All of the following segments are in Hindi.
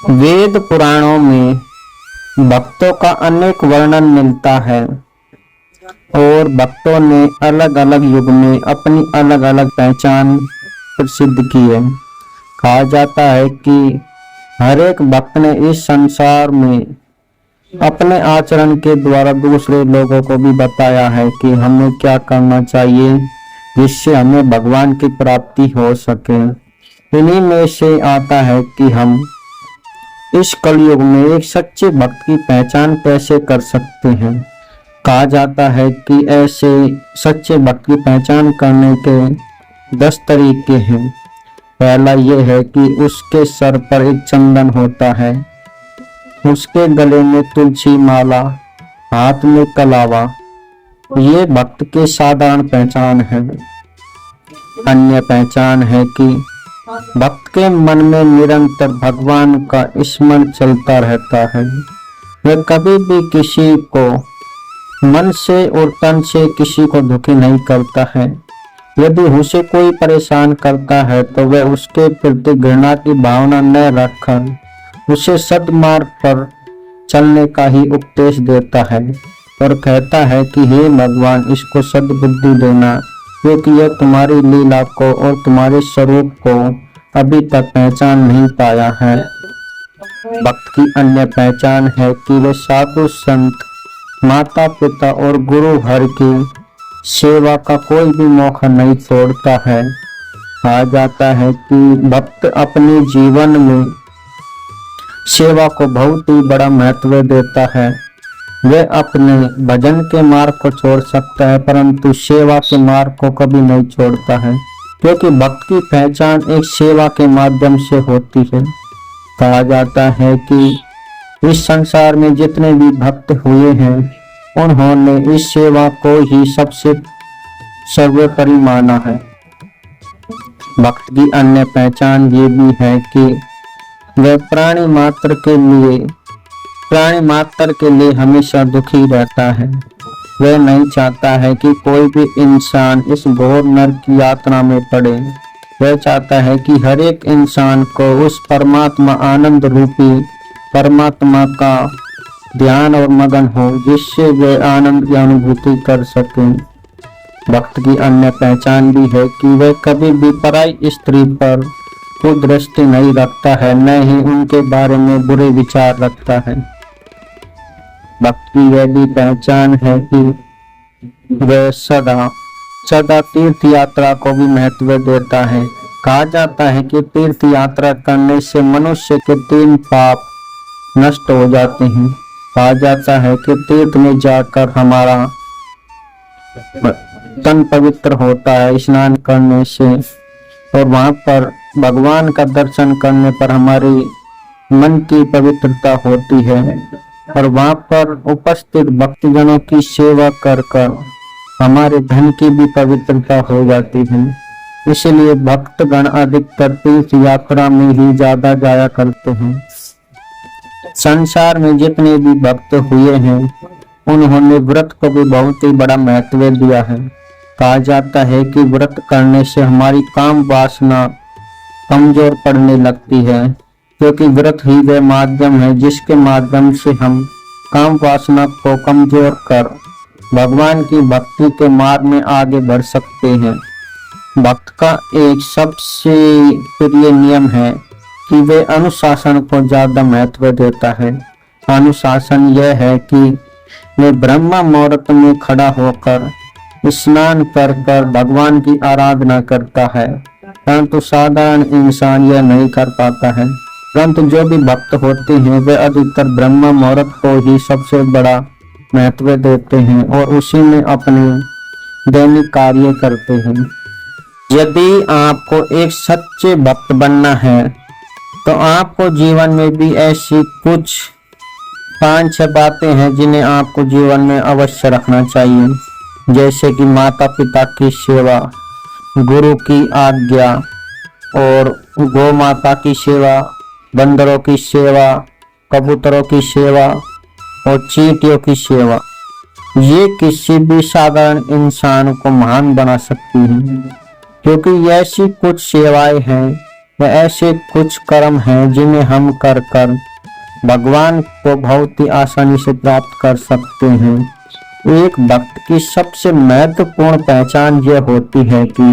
वेद पुराणों में भक्तों का अनेक वर्णन मिलता है और भक्तों ने अलग अलग युग में अपनी अलग अलग पहचान प्रसिद्ध की है। कहा जाता है कि हर एक भक्त ने इस संसार में अपने आचरण के द्वारा दूसरे लोगों को भी बताया है कि हमें क्या करना चाहिए जिससे हमें भगवान की प्राप्ति हो सके। इन्हीं में से आता है कि हम इस कलयुग में एक सच्चे भक्त की पहचान कैसे कर सकते हैं। कहा जाता है कि ऐसे सच्चे भक्त की पहचान करने के 10 तरीके हैं। पहला यह है कि उसके सर पर एक चंदन होता है, उसके गले में तुलसी माला, हाथ में कलावा। ये भक्त के साधारण पहचान है। अन्य पहचान है कि भक्त के मन में निरंतर भगवान का स्मरण चलता रहता है। वह कभी भी किसी को मन से और तन से किसी को दुखी नहीं करता है। यदि उसे कोई परेशान करता है तो वह उसके प्रति घृणा की भावना न रखकर उसे सद्मार्ग पर चलने का ही उपदेश देता है और कहता है कि हे भगवान, इसको सद्बुद्धि देना, क्योंकि यह तुम्हारी लीला को और तुम्हारे स्वरूप को अभी तक पहचान नहीं पाया है। भक्त की अन्य पहचान है कि वे साधु संत, माता पिता और गुरु हर की सेवा का कोई भी मौका नहीं छोड़ता है। कहा जाता है कि भक्त अपने जीवन में सेवा को बहुत ही बड़ा महत्व देता है। वह अपने भजन के मार्ग को छोड़ सकता है परंतु सेवा के मार्ग को कभी नहीं छोड़ता है, क्योंकि भक्त की पहचान एक सेवा के माध्यम से होती है। कहा जाता है कि इस संसार में जितने भी भक्त हुए हैं उन्होंने इस सेवा को ही सबसे सर्वोपरि माना है। भक्त की अन्य पहचान ये भी है कि वह प्राणी मात्र के लिए हमेशा दुखी रहता है। वह नहीं चाहता है कि कोई भी इंसान इस घोर नरक की यात्रा में पड़े। वह चाहता है कि हर एक इंसान को उस परमात्मा आनंद रूपी परमात्मा का ध्यान और मगन हो, जिससे वह आनंद की अनुभूति कर सके। भक्त की अन्य पहचान भी है कि वह कभी भी पराई स्त्री पर कुदृष्टि नहीं रखता है, न ही उनके बारे में बुरे विचार रखता है। भक्त की यह भी पहचान है कि वह सदा तीर्थ यात्रा को भी महत्व देता है। कहा जाता है कि तीर्थ यात्रा करने से मनुष्य के 3 पाप नष्ट हो जाते हैं। कहा जाता है कि तीर्थ में जाकर हमारा तन पवित्र होता है स्नान करने से, और वहां पर भगवान का दर्शन करने पर हमारी मन की पवित्रता होती है और वहां पर उपस्थित भक्तजनों की सेवा कर हमारे धन की भी पवित्रता हो जाती है। इसलिए भक्तगण अधिकतर तीर्थ यात्रा में ही ज्यादा जाया करते हैं। संसार में जितने भी भक्त हुए हैं उन्होंने व्रत को भी बहुत ही बड़ा महत्व दिया है। कहा जाता है कि व्रत करने से हमारी काम वासना कमजोर पड़ने लगती है, क्योंकि व्रत ही वह माध्यम है जिसके माध्यम से हम काम वासना को कमजोर कर भगवान की भक्ति के मार्ग में आगे बढ़ सकते हैं। भक्त का एक सबसे प्रिय नियम है कि वे अनुशासन को ज्यादा महत्व देता है। अनुशासन यह है कि वे ब्रह्म मुहूर्त में खड़ा होकर स्नान कर भगवान की आराधना करता है, परंतु साधारण इंसान यह नहीं कर पाता है। परंतु जो भी भक्त होते हैं वे अधिकतर ब्रह्म मुहूर्त को ही सबसे बड़ा महत्व देते हैं और उसी में अपने दैनिक कार्य करते हैं। यदि आपको एक सच्चे भक्त बनना है तो आपको जीवन में भी ऐसी कुछ 5-6 बातें हैं जिन्हें आपको जीवन में अवश्य रखना चाहिए, जैसे कि माता पिता की सेवा, गुरु की आज्ञा और गौ माता की सेवा, बंदरों की सेवा, कबूतरों की सेवा और चींटियों की सेवा। ये किसी भी साधारण इंसान को महान बना सकती हैं, क्योंकि ऐसी कुछ सेवाएं हैं ये ऐसे कुछ कर्म हैं जिन्हें हम कर कर भगवान को बहुत ही आसानी से प्राप्त कर सकते हैं। एक भक्त की सबसे महत्वपूर्ण पहचान यह होती है कि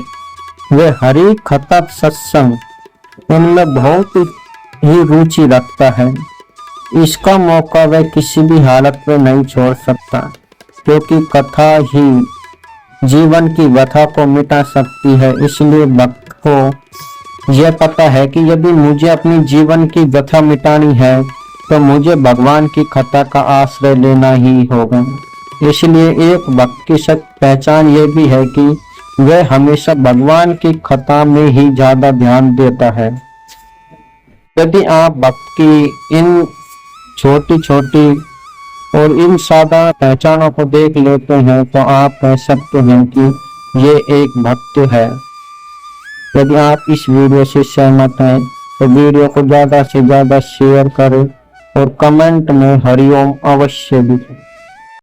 वे हरि कथा सत्संग इनमें बहुत ही रुचि रखता है। इसका मौका वह किसी भी हालत में नहीं छोड़ सकता, क्योंकि कथा ही जीवन की व्यथा को मिटा सकती है। इसलिए भक्त को यह पता है कि यदि मुझे अपनी जीवन की व्यथा मिटानी है तो मुझे भगवान की कथा का आश्रय लेना ही होगा। इसलिए एक भक्त की सच पहचान ये भी है कि वह हमेशा भगवान की कथा में ही ज्यादा ध्यान देता है। यदि आप भक्त की इन छोटी छोटी और इन साधारण पहचानों को देख लेते हैं तो आप कह सकते हैं कि ये एक भक्त है। यदि आप इस वीडियो से सहमत हैं तो वीडियो को ज्यादा से ज्यादा शेयर करें और कमेंट में हरिओम अवश्य लिखें।